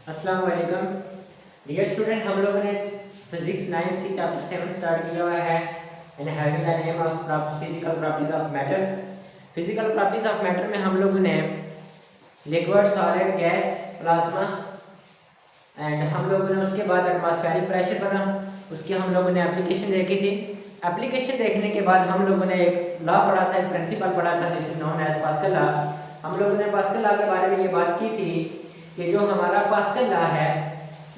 अस्सलाम वालेकुम dear student. हम लोगों ने फिजिक्स 9th की चैप्टर 7 स्टार्ट किया हुआ है in having the name of physical properties of matter. Physical properties of matter में हम लोगों ने liquid, solid, gas, plasma and हम लोगों ने उसके बाद एटमॉस्फेरिक प्रेशर पढ़ा। उसकी हम लोगों ने एप्लीकेशन देखी थी। एप्लीकेशन देखने के बाद हम लोगों ने एक लॉ पढ़ा था, एक प्रिंसिपल पढ़ा था जिसे नोन एज पास्कल लॉ। हम लोगों ने पास्कल लॉ के बारे में ये बात की थी कि जो हमारा पास्कल लॉ है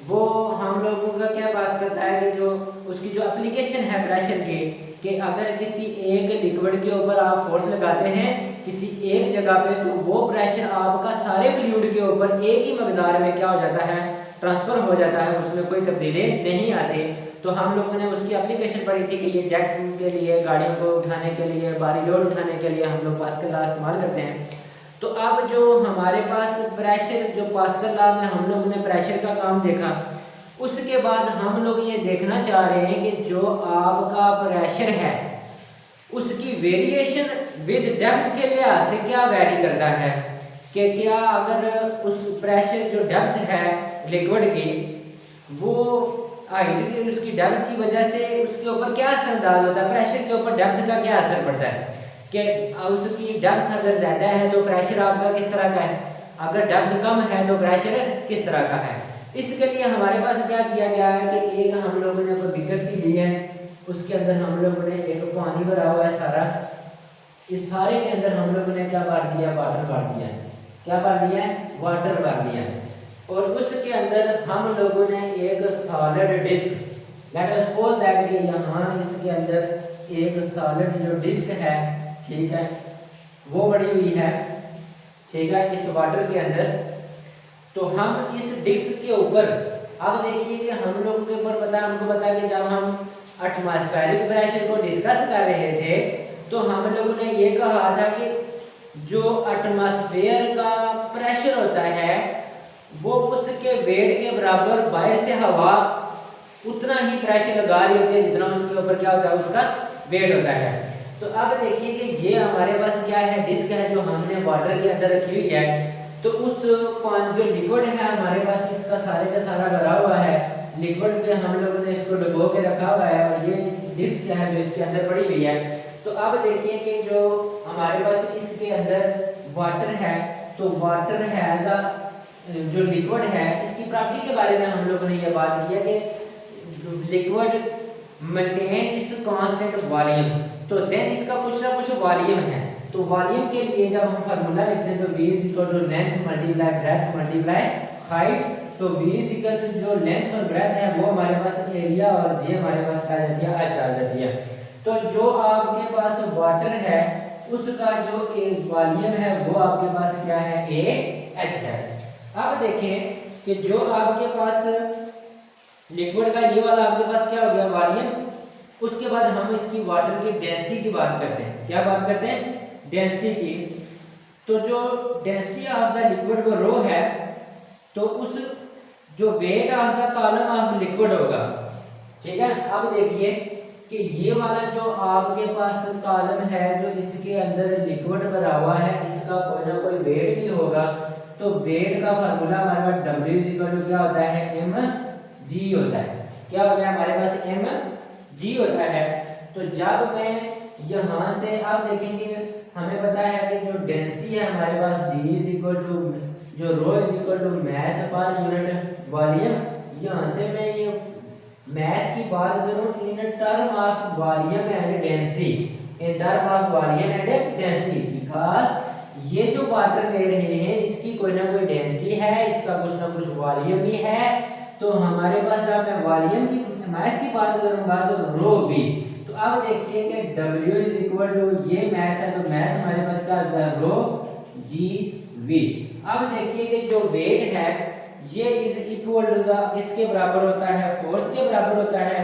वो हम लोगों का क्या पास करता है कि जो उसकी जो एप्लीकेशन है प्रेशर की, कि अगर किसी एक लिक्विड के ऊपर आप फोर्स लगाते हैं किसी एक जगह पे, तो वो प्रेशर आपका सारे फ्लूइड के ऊपर एक ही मकदार में क्या हो जाता है, ट्रांसफर हो जाता है, उसमें कोई तब्दीली नहीं आती। तो हम लोगों ने उसकी एप्लीकेशन पढ़ी थी कि ये जेट के लिए, गाड़ियों को उठाने के लिए, भारी लोड उठाने के लिए हम लोग पास्कल लॉ इस्तेमाल करते हैं। तो अब जो हमारे पास प्रेशर, जो पास्कल लॉ में हम लोगों ने प्रेशर का काम देखा, उसके बाद हम लोग ये देखना चाह रहे हैं कि जो आपका प्रेशर है उसकी वेरिएशन विद डेप्थ के लिहाज से क्या वेरी करता है, कि क्या अगर उस प्रेशर जो डेप्थ है लिक्विड की, वो हाइट की, उसकी डेप्थ की वजह से उसके ऊपर क्या असर अंदाज होता है, प्रेशर के ऊपर डेप्थ का क्या असर पड़ता है, कि उसकी डेप्थ अगर ज़्यादा है तो प्रेशर आपका किस तरह का है, अगर डेप्थ कम है तो प्रेशर किस तरह का है। इसके लिए हमारे पास क्या किया गया है कि एक हम लोगों ने कोई बीकर सी ली है, उसके अंदर हम लोगों ने एक पानी भरा हुआ है सारा, इस सारे के अंदर हम लोगों ने क्या भर दिया, वाटर भर दिया है। क्या भर दिया है, वाटर भर दिया है। और उसके अंदर हम लोगों ने एक solid disc, let us suppose that कि यहाँ इसके अंदर एक सॉलिड जो डिस्क है, ठीक है, वो पड़ी हुई है, ठीक है, इस वाटर के अंदर। तो हम इस डिस्क के ऊपर, अब देखिए कि हम लोग के ऊपर पता, हमको पता है कि जब हम एटमॉस्फेरिक प्रेशर को डिस्कस कर रहे थे तो हम लोगों ने ये कहा था कि जो एटमॉस्फेयर का प्रेशर होता है वो उसके वेट के बराबर बाहर से हवा उतना ही प्रेशर लगा रही होती है जितना उसके ऊपर क्या होता है, उसका वेट होता है। तो अब देखिए कि ये हमारे पास क्या है, डिस्क है जो हमने वाटर के अंदर रखी हुई है। तो उस जो लिक्विड है हमारे पास, इसका सारे का सारा भरा हुआ है लिक्विड पे, हम लोगों ने इसको डुबो के रखा हुआ है और ये डिस्क है जो इसके अंदर पड़ी हुई है। तो अब देखिए कि जो हमारे पास इसके अंदर वाटर है, तो वाटर है जो लिक्विड है, इसकी प्रॉपर्टी के बारे में हम लोगों ने ये बात की है कि liquid maintain its constant volume, तो देन इसका कुछ ना कुछ वॉल्यूम है। तो वॉल्यूम के लिए जब हम फार्मूला लिखते हैं तो v is equal to length multiply breadth multiply height. तो v इज इक्वल टू जो लेंथ और ब्रेड्थ है वो हमारे पास एरिया, और ये हमारे पास क्या जाती है, h आ जाती है। तो जो आपके पास वाटर है उसका जो वॉल्यूम है वो आपके पास क्या है, Ah है। अब देखें कि जो आपके पास लिक्विड का ये वाला आपके पास क्या हो गया, वॉल्यूम। उसके बाद हम इसकी वाटर की डेंसिटी की बात करते हैं। क्या बात करते हैं, डेंसिटी की। तो जो डेंसिटी ऑफ द लिक्विड को रो है, तो उस जो weight of the column of liquid होगा, ठीक है। अब देखिए कि ये वाला जो आपके पास कॉलम है जो इसके अंदर लिक्विड भरा हुआ है, इसका कोई ना कोई वेट भी होगा। तो वेट का फार्मूला हमारे पास W इज इक्वल टू क्या होता है, mg होता है। क्या होता है हमारे पास, mg होता है। तो जब मैं यहाँ से आप देखेंगे, हमें पता है कि जो डेंसिटी है हमारे पास d इज इक्वल टू जो rho is equal to mass पर यूनिट वॉल्यूम। यहाँ से मैं ये मास की बात करूँ in term of volume and density, in term of volume and density, because ये जो वाटर ले रहे हैं इसकी कोई ना कोई डेंसिटी है, इसका कुछ ना कुछ वॉल्यूम भी है। तो हमारे पास जब मैं वॉल्यूम की, मास की बात करूंगा तो रो वी। तो अब देखिए कि W इज इक्वल टू ये मास है, तो मास हमारे पास क्या आता है, रो जी वी। अब देखिए कि जो वेट है ये इज इक्वल टू इसके बराबर होता है, फोर्स के बराबर होता है,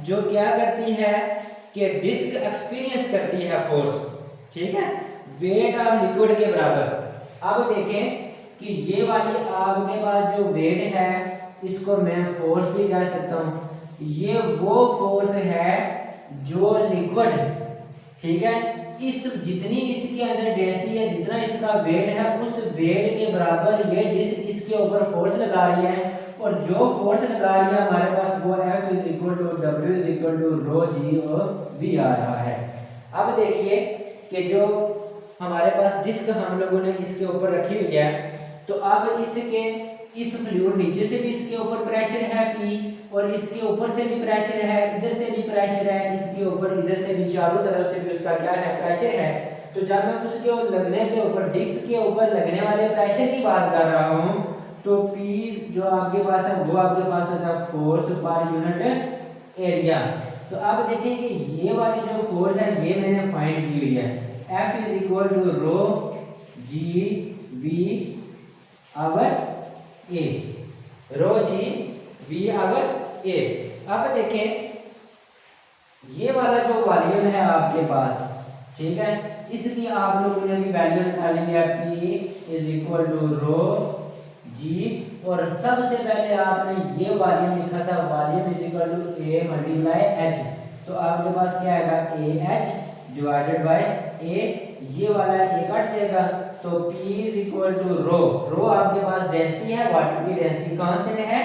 जो क्या करती है कि डिस्क एक्सपीरियंस करती है फोर्स, ठीक है, वेट ऑफ लिक्विड के बराबर। अब देखें कि ये वाली आपके पास जो वेट है इसको मैं फोर्स भी कह सकता हूँ। ये वो फोर्स है जो लिक्विड, ठीक है, इस जितनी इसके अंदर डेंसिटी है, जितना इसका वेट है, उस वेट के बराबर ये डिस्क इसके ऊपर फोर्स लगा रही है, और जो फोर्स लगा रही है हमारे पास वो F = W = रो जी और V आ रहा है। अब देखिए कि जो हमारे पास डिस्क हम लोगों ने इसके ऊपर रखी हुई है, तो अब इसके इस फ्लूइड नीचे से भी इसके ऊपर प्रेशर है P, और इसके ऊपर से भी प्रेशर है, इधर से भी प्रेशर है, इसके ऊपर इधर से भी, चारों तरफ से भी उसका क्या है, प्रेशर है। तो जब मैं उसके लगने के ऊपर, डिस्क के ऊपर लगने वाले प्रेशर की बात कर रहा हूँ, तो P जो आपके पास है वो आपके पास होता है फोर्स पर यूनिट एरिया। तो आप देखें कि ये वाली जो फोर्स है ये मैंने फाइंड की हुई है, F = rho g V over A, rho g V over A। अब देखें ये वाला जो वॉल्यूम है आपके पास, ठीक है, इसकी आप लोगों ने भी वैल्यू निकालेंगे, P = रो जी, और सबसे पहले आपने ये वॉल्यूम लिखा था, वॉल्यूम = A × H। तो आपके पास क्या आएगा, AH / A, ये वाला A कट देगा, तो P = रो आपके पास डेंसिटी है, वाटर की डेंसिटी कांस्टेंट है,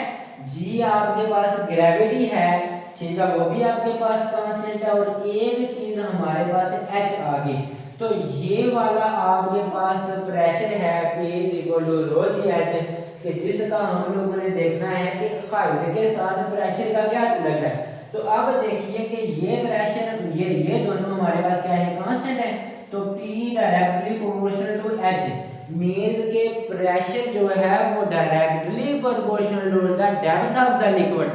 G आपके पास ग्रेविटी है, ठीक है, वो भी आपके पास कांस्टेंट है, और एक चीज हमारे पास H आ गई। तो ये वाला आपके पास प्रेशर है P = रो जी H, कि जिसका हम लोगों ने देखना है कि हाइट के साथ प्रेशर का क्या लग रहा है। तो अब देखिए कि ये प्रेशर ये दोनों हमारे पास क्या है, कांस्टेंट है, तो P directly proportional to H means के प्रेशर जो है वो directly proportional to the depth of the liquid.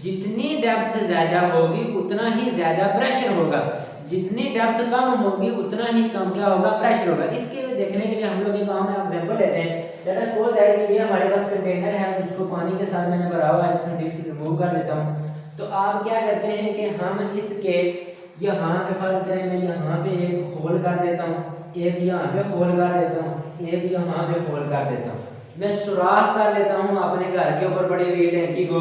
जितनी डेप्थ ज्यादा होगी उतना ही ज्यादा प्रेशर होगा, जितनी डेप्थ कम होगी उतना ही कम क्या होगा, प्रेशर होगा। इसके देखने के लिए हम लोग एक आम एग्जांपल लेते हैं। लेट अस सपोज दैट कि ये हमारे पास कंटेनर है, उसको पानी के साथ मैंने भरा हुआ है, इसमें डिस्क रिमूव कर देता हूँ। तो आप क्या करते हैं कि हम इसके यहाँ पे फर्ज करें, मैं यहाँ पे एक होल कर देता हूँ, एक यहाँ पे होल कर देता हूँ, एक यहाँ पे होल कर देता हूँ, मैं सुराख कर लेता हूँ अपने घर के ऊपर बड़ी हुई टैंकी को।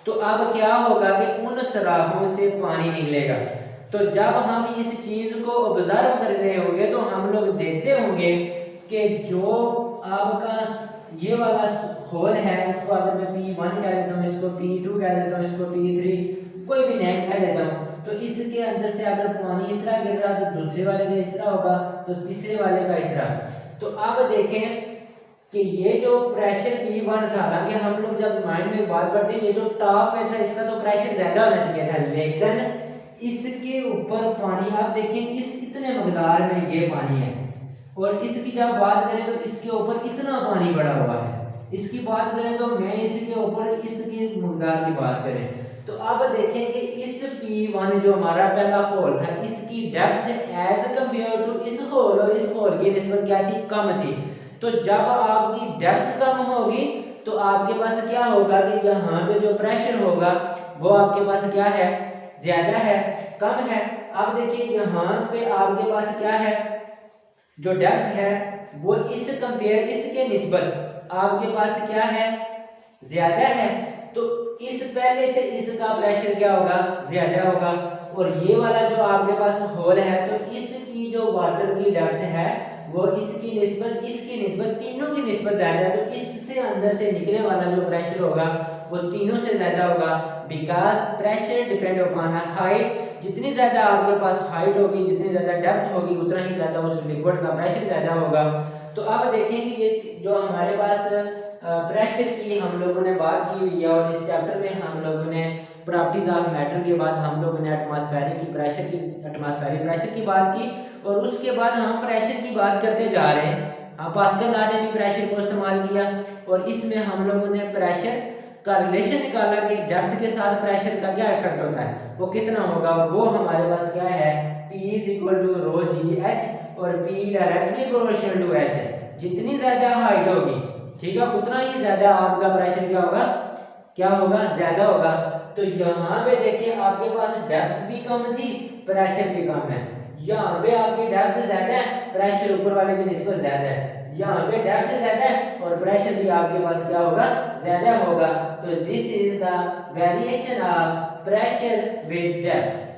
तो अब क्या होगा कि उन सुराखों से पानी निकलेगा। तो जब हम इस चीज को ऑब्जर्व कर रहे होंगे तो हम लोग देखते होंगे कि जो आपका ये वाला होल है, इसको अगर मैं P1 कह देता हूँ, इसको P2 कह देता हूँ, इसको P3 कोई भी नेम कह देता हूँ, तो इसके अंदर से अगर पानी इस तरह गिर रहा है तो दूसरे वाले का इस तरह होगा, तो तीसरे वाले का इस तरह। तो अब देखें कि ये जो प्रेशर P1 था, हालांकि हम लोग जब माइंड में बात करते हैं ये जो टॉप पे था इसका तो प्रेशर ज्यादा होना चाहिए था, लेकिन इसके ऊपर पानी आप देखें इस इतने मकदार में ये पानी है, और इसकी जब बात करें तो इसके ऊपर कितना पानी पड़ा हुआ है। इसकी बात करें तो मैं इसके ऊपर इसकी मकदार की बात करें तो अब देखें कि इस P1 जो हमारा पहला होल था, इसकी डेप्थ एज कंपेयर टू इस होल और इस होल की निस्बत क्या थी, कम थी। तो जब आपकी डेप्थ कम होगी तो आपके पास क्या होगा कि यहाँ पे जो प्रेशर होगा वो आपके पास क्या है, ज्यादा है, कम है। अब देखिए यहाँ पे आपके पास क्या है, जो डेप्थ है वो इस कंपेयर इसके निस्बत आपके पास क्या है, ज्यादा है। तो इस पहले से इसका प्रेशर क्या होगा, ज्यादा होगा। और ये वाला जो आपके पास होल है तो इसकी जो वाटर की डेप्थ है वो इसकी निस्बत तीनों की निस्बत ज्यादा है। तो इससे अंदर से निकलने वाला जो प्रेशर होगा वो तीनों से ज्यादा होगा, because pressure depend upon height. जितनी ज्यादा आपके पास हाइट होगी, जितनी ज्यादा डेप्थ होगी, उतना ही ज्यादा उस लिक्विड का प्रेशर ज्यादा होगा। तो अब देखेंगे ये जो हमारे पास प्रेशर की हम लोगों ने बात की हुई है, और इस चैप्टर में हम लोगों ने प्रॉपर्टीज ऑफ मैटर के बाद हम लोगों ने एटमॉस्फेरिक प्रेशर की बात की, और उसके बाद हम प्रेशर की बात करते जा रहे हैं। पास्कल लॉ ने भी प्रेशर को इस्तेमाल किया, और इसमें हम लोगों ने प्रेशर का रिलेशन निकाला कि डेप्थ के साथ प्रेशर का क्या इफेक्ट होता है, वो कितना होगा। वो हमारे पास क्या है, P = रो जी H, और P directly proportional to H है। जितनी ज्यादा हाइट होगी, ठीक है, उतना ही ज्यादा आपका प्रेशर क्या होगा, ज्यादा होगा। तो यहाँ पे देखिए आपके पास डेप्थ भी कम थी, प्रेशर भी कम है। यहाँ पे आपकी डेप्थ ज्यादा है, प्रेशर ऊपर वाले की निस्बत ज्यादा है। यहाँ पे डेप्थ ज्यादा है और प्रेशर भी आपके पास क्या होगा, ज्यादा होगा। तो this is the variation of pressure with depth.